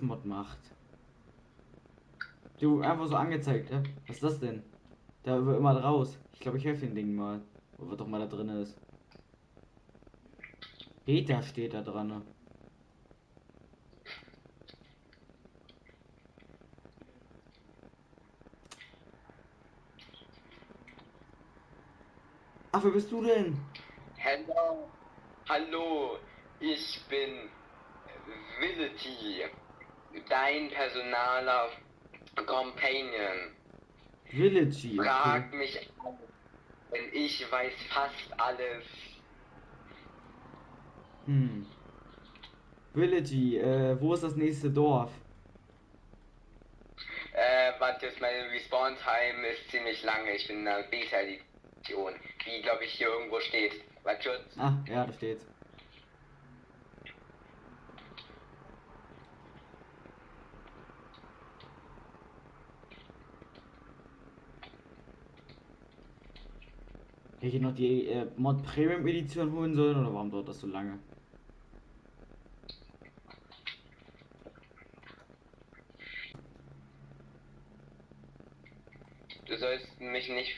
Dorfmod macht. Du, einfach so angezeigt, ja? Was ist das denn? Da wird immer raus. Ich glaube, ich helfe den Ding mal. Was doch mal da drin ist. Beta steht da dran. Ne? Ach, wer bist du denn? Hello. Hallo, ich bin Willity, dein personaler Companion. Villagy, okay. Frag mich an, denn ich weiß fast alles. Villagy, wo ist das nächste Dorf? Warte, meine Respawn-Time ist ziemlich lange. Ich bin in einer Beta-Edition, die glaube ich hier irgendwo steht. Warte kurz. Ah, ja, da steht's. Hätte ich noch die Mod Premium Edition holen sollen oder warum dauert das so lange? Du sollst mich nicht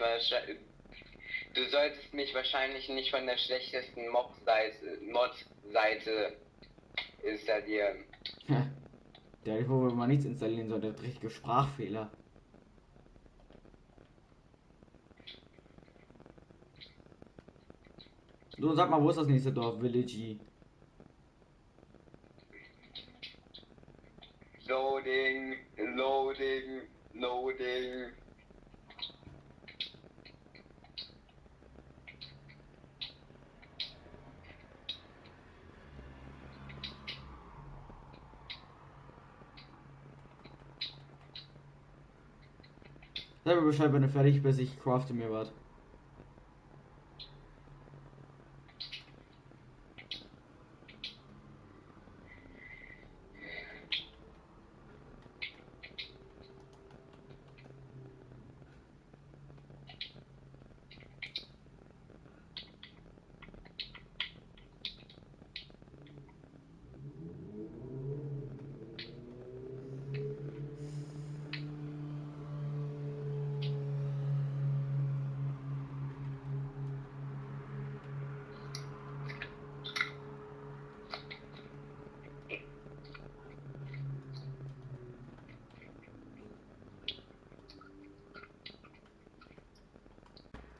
Du solltest mich wahrscheinlich nicht von der schlechtesten Mod-Seite installieren. Der, wo man nichts installieren soll, der hat richtige Sprachfehler. So, sag mal, wo ist das nächste Dorf? Villagy. Loading, loading, loading. Sag mir Bescheid, wenn du fertig bist, ich crafte mir was.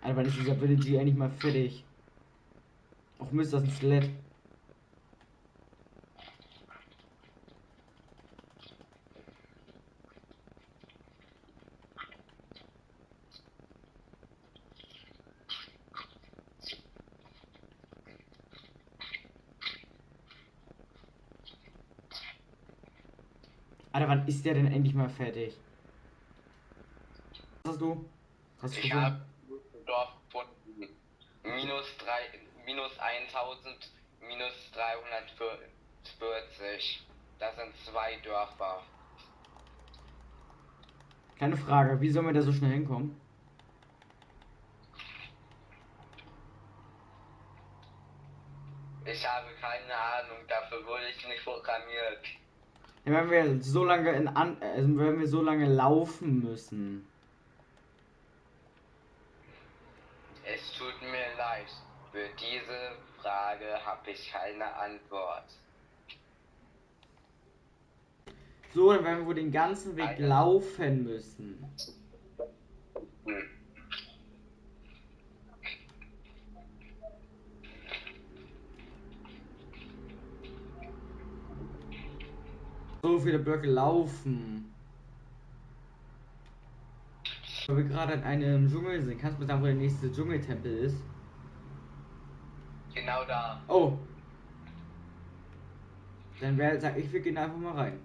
Alter, wann ist dieser Villagy endlich mal fertig? Och Mist, das ist ein Skelett. Alter, wann ist der denn endlich mal fertig? Was hast du? Hast du Ich gefunden? habe Dorf gefunden. Minus 1000, minus 340. Das sind 2 Dörfer. Keine Frage, wie sollen wir da so schnell hinkommen? Ich habe keine Ahnung, dafür wurde ich nicht programmiert. Ja, wenn wir so lange also wenn wir so lange laufen müssen. Es tut mir leid. Für diese Frage habe ich keine Antwort. So, dann werden wir wohl den ganzen Weg laufen müssen. Hm. So viele Blöcke laufen. Weil wir gerade in einem Dschungel sind. Kannst du mir sagen, wo der nächste Dschungeltempel ist? Genau da. Oh. Dann sag ich, wir gehen einfach mal rein.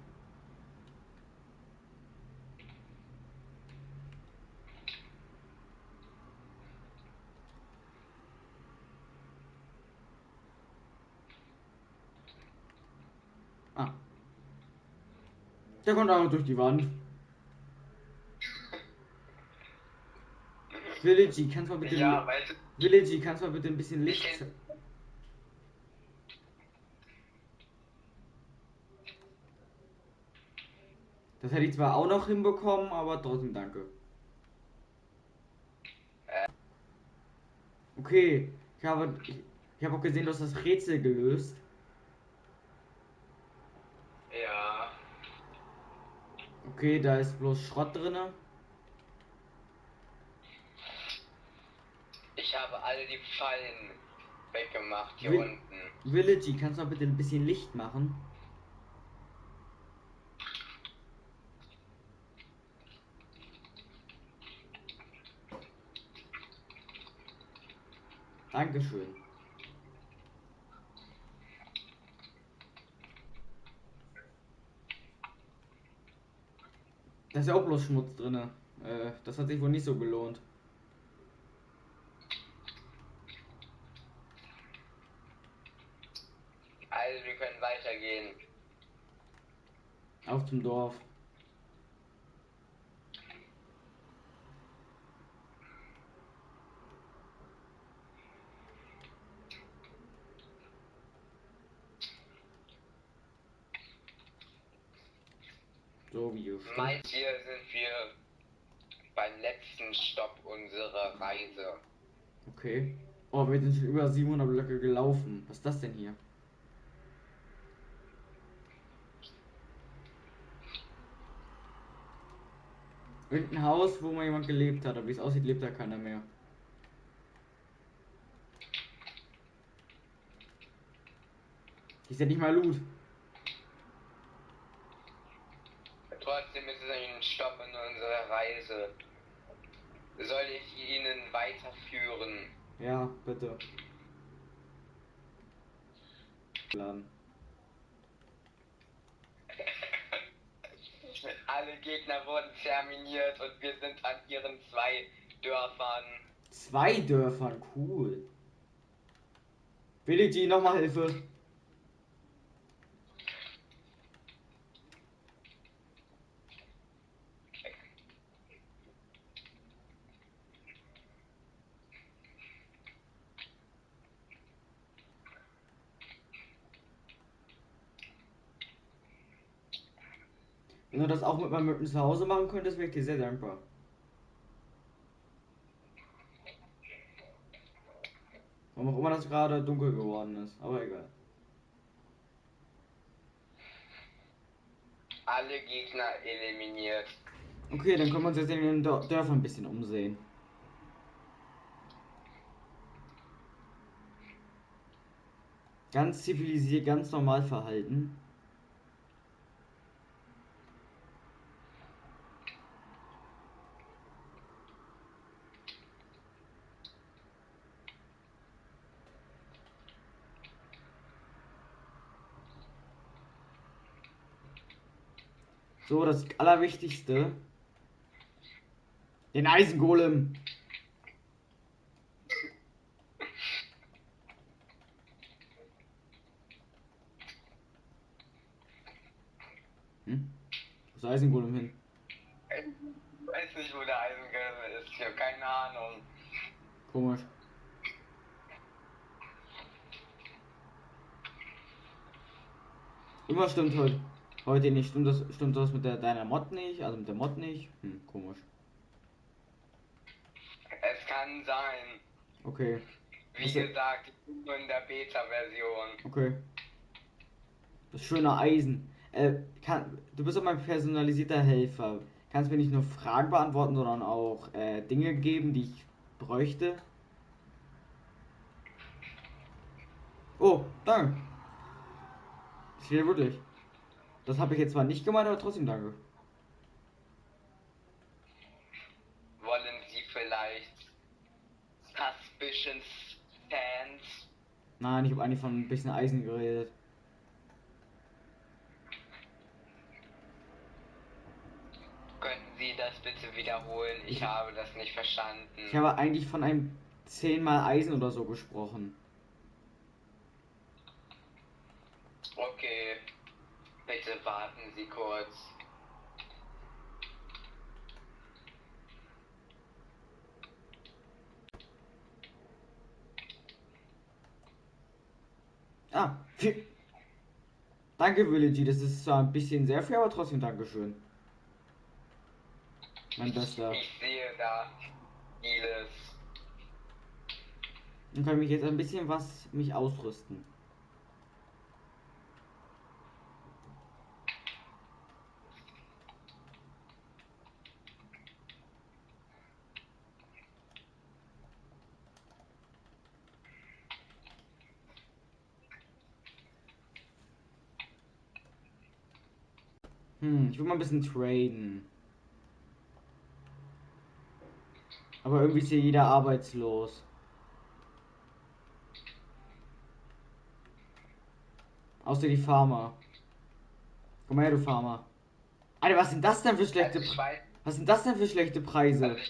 Ah. Der kommt auch durch die Wand. Villagy, kannst du mal bitte. Ja, weißt du, Villagy, kannst du mal bitte ein bisschen ich Licht. kenn, Das hätte ich zwar auch noch hinbekommen, aber trotzdem danke. Okay, ich habe auch gesehen, du hast das Rätsel gelöst. Ja. Okay, da ist bloß Schrott drinne. Ich habe alle die Fallen weggemacht hier Will unten. Villagy, kannst du mal bitte ein bisschen Licht machen? Dankeschön. Da ist ja auch bloß Schmutz drinne. Das hat sich wohl nicht so gelohnt. Also wir können weitergehen. Auf zum Dorf. So wie es Meist hier sind wir beim letzten Stopp unserer Reise. Okay. Oh, wir sind schon über 700 Blöcke gelaufen. Was ist das denn hier? Irgendein Haus, wo mal jemand gelebt hat, aber wie es aussieht, lebt da keiner mehr. Hier ist ja nicht mal Loot. Trotzdem ist es ein Stopp in unserer Reise. Soll ich Ihnen weiterführen? Ja, bitte. Laden. Alle Gegner wurden terminiert und wir sind an ihren 2 Dörfern. 2 Dörfern, cool. Villagy, nochmal Hilfe. Wenn du das auch mit meinem Mücken zu Hause machen könntest, wäre ich dir sehr dankbar. Warum auch immer das gerade dunkel geworden ist, aber egal. Alle Gegner eliminiert. Okay, dann können wir uns jetzt in den Dörfern ein bisschen umsehen. Ganz zivilisiert, ganz normal verhalten. So, das Allerwichtigste. Den Eisengolem. Hm? Wo ist der Eisengolem hin? Ich weiß nicht, wo der Eisengolem ist. Ich habe keine Ahnung. Komisch. Immer stimmt heute nicht. Stimmt das mit deiner Mod nicht? Also mit der Mod nicht? Komisch. Es kann sein. Okay. Wie gesagt, ich bin nur in der Beta-Version. Okay. Das schöne Eisen. Du bist auch mein personalisierter Helfer. Kannst mir nicht nur Fragen beantworten, sondern auch Dinge geben, die ich bräuchte. Oh, danke. Das geht wirklich. Das habe ich jetzt zwar nicht gemeint, aber trotzdem danke. Wollen Sie vielleicht Suspicions Fans? Nein, ich habe eigentlich von ein bisschen Eisen geredet. Könnten Sie das bitte wiederholen? Ich habe das nicht verstanden. Ich habe eigentlich von einem 10-mal Eisen oder so gesprochen. Okay, bitte warten Sie kurz. Ah, danke, Villagy. Das ist zwar ein bisschen sehr viel, aber trotzdem Dankeschön. Mein Bester. Ich sehe da vieles. Dann kann ich jetzt ein bisschen mich ausrüsten. Ich will mal ein bisschen traden. Aber irgendwie ist hier jeder arbeitslos. Außer die Farmer. Komm mal her, du Farmer. Alter, was sind das denn für schlechte Also ich weiß, Was sind das denn für schlechte Preise? also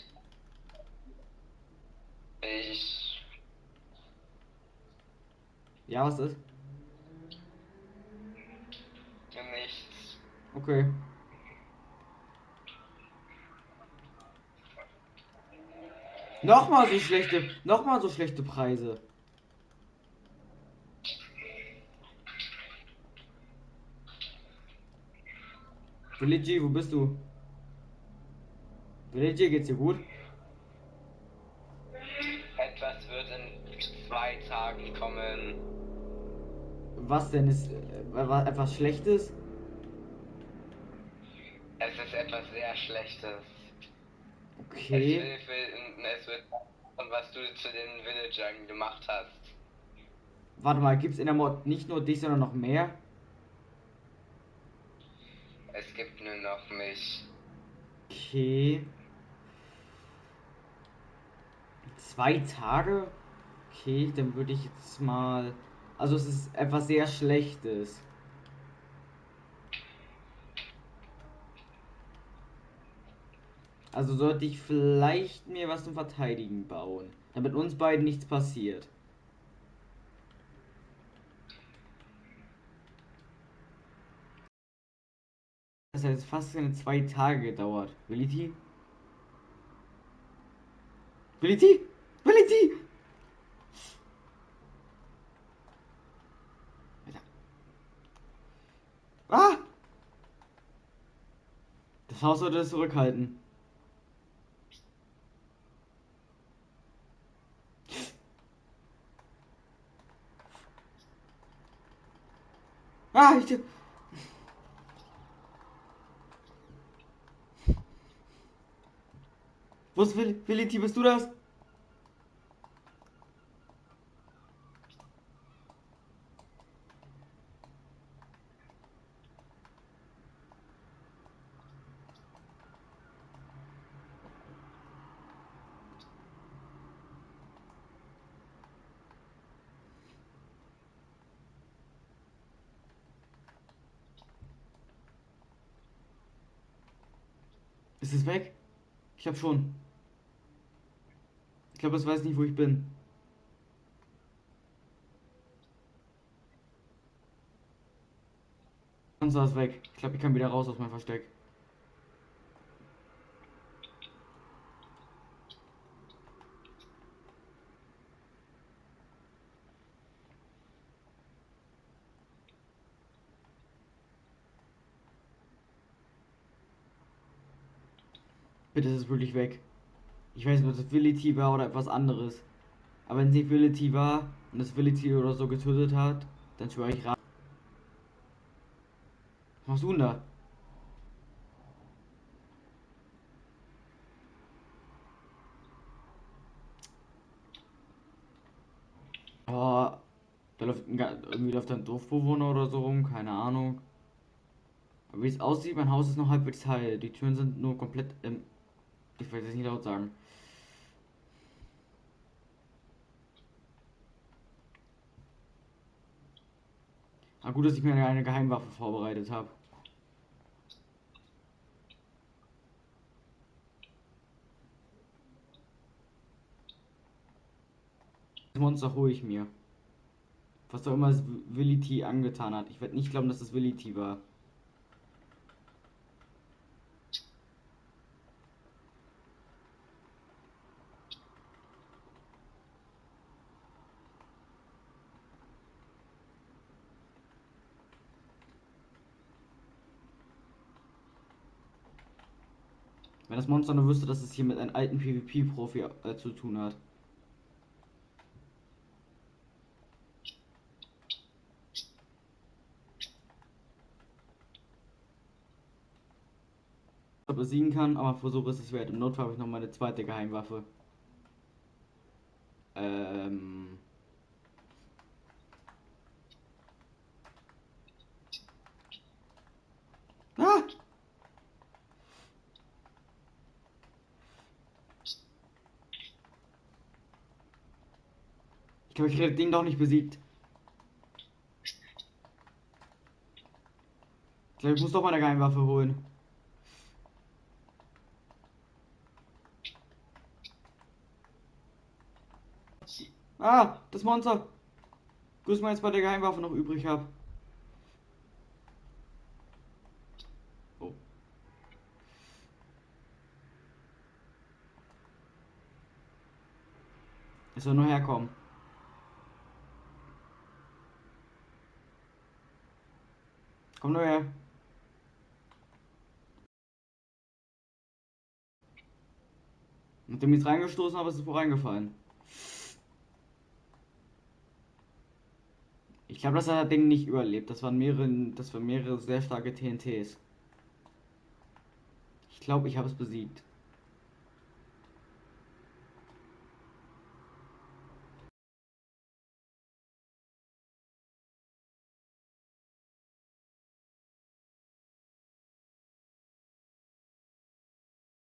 ich Ja, was ist? nichts. Okay. Nochmal so schlechte Preise. Luigi, wo bist du? Luigi, geht's dir gut? Etwas wird in 2 Tagen kommen. Was denn ist etwas Schlechtes? Es ist etwas sehr Schlechtes. Okay. Es wird und was du zu den Villagern gemacht hast. Warte mal, gibt's in der Mod nicht nur dich, sondern noch mehr? Es gibt nur noch mich. Okay. 2 Tage? Okay, dann würde ich jetzt mal. Also es ist etwas sehr Schlechtes. Also sollte ich vielleicht mir was zum Verteidigen bauen, damit uns beiden nichts passiert. Das hat jetzt fast eine 2 Tage gedauert. Willi? Willi? Willi? Alter. Ah! Das Haus sollte es zurückhalten. Ah, ich. Wo ist Willi? Bist du das? Ist es weg? Ich hab schon. Ich glaube, es weiß nicht, wo ich bin. Monster ist weg. Ich glaube, ich kann wieder raus aus meinem Versteck. Bitte, ist es wirklich weg. Ich weiß nicht, ob das Ability war oder etwas anderes. Aber wenn es nicht Ability war und das Ability oder so getötet hat, dann schwöre ich rein. Was machst du denn da? Oh, irgendwie läuft da ein Dorfbewohner oder so rum, keine Ahnung. Aber wie es aussieht, mein Haus ist noch halbwegs heil. Die Türen sind nur komplett ich will jetzt nicht laut sagen. Aber gut, dass ich mir eine Geheimwaffe vorbereitet habe. Das Monster hole ich mir. Was auch immer es Willy T angetan hat. Ich werde nicht glauben, dass das Willy T war. Wenn das Monster nur wüsste, dass es hier mit einem alten PvP-Profi zu tun hat. Besiegen kann, aber versuche es wert. Im Notfall habe ich noch meine zweite Geheimwaffe. Ähm. Ah! Ich glaube, ich hätte den doch nicht besiegt. Ich glaube, ich muss doch meine Geheimwaffe holen. Ah, das Monster. Grüß mal jetzt bei der Geheimwaffe noch übrig habe. Oh. Es soll nur herkommen. Komm nur her. Nachdem ich jetzt reingestoßen habe, ist es wohl reingefallen. Ich glaube, das hat das Ding nicht überlebt. Das waren mehrere sehr starke TNTs. Ich glaube, ich habe es besiegt.